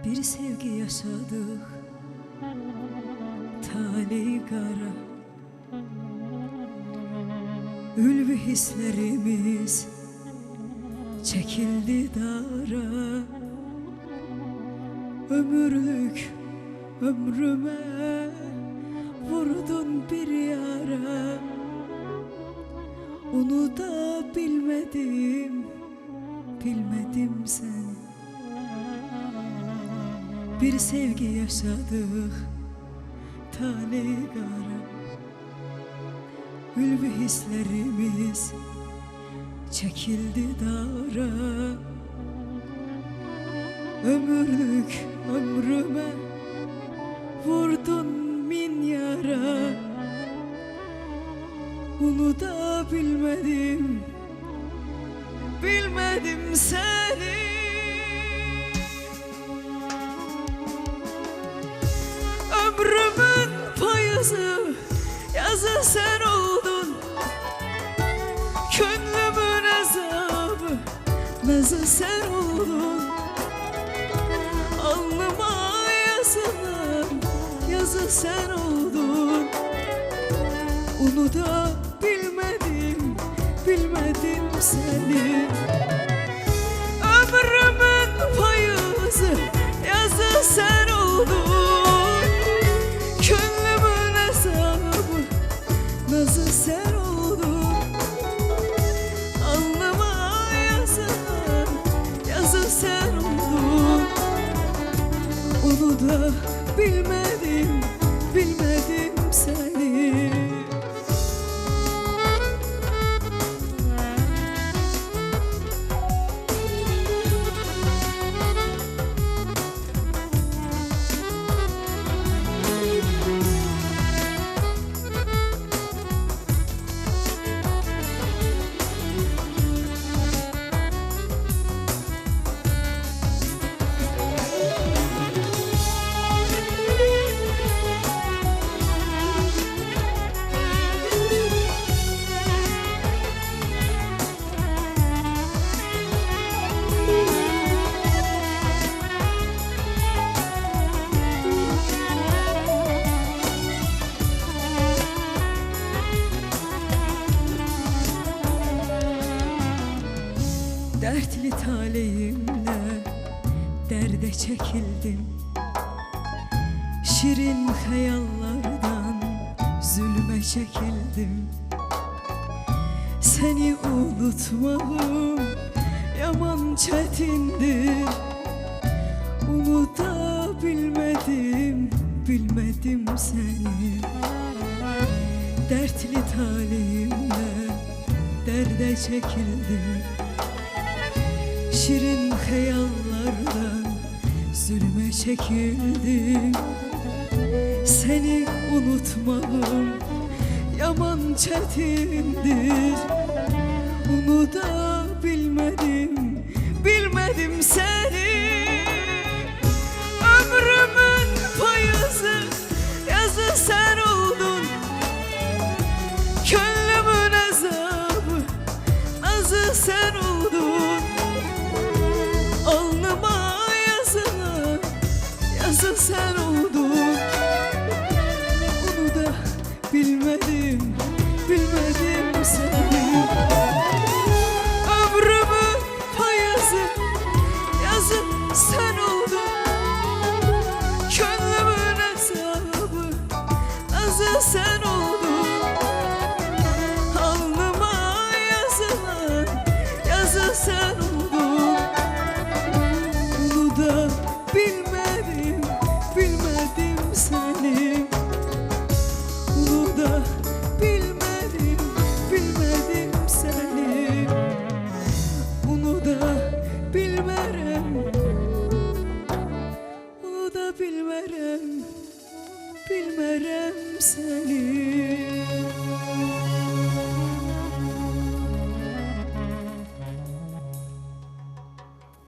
Bir sevgi yaşadık, tali kara. Ülvi hislerimiz çekildi dara. Ömürlük ömrüme vurdun bir yara. Onu da bilmedim, bilmedim seni. Bir sevgi yaşadık, tane kara. Ülvi hislerimiz çekildi dara. Ömürlük ömrüme vurdun min yara. Onu da bilmedim, bilmedim seni. Ömrümün payızı, yazı sen oldun. Gönlümün azabı, nazı sen oldun. Alnıma yazılan yazı sen oldun. Onu da bilmedim, bilmedim seni. Ömrümün payızı, yazı sen oldun. Gönlümün azabı, nazı sen oldun. Alnıma yazılan yazı sen oldun. Onu da bilmedim, bilmedim seni. Dertli talihimle derde çekildim. Şirin hayallardan zulme çekildim. Seni unutmam yaman çetindir. Onu da bilmedim, bilmedim seni. Dertli talihimle derde çekildim. Şirin hayallardan zulme çekildim. Seni unutmam yaman çetindir. Onu da bilmedim, bilmedim seni.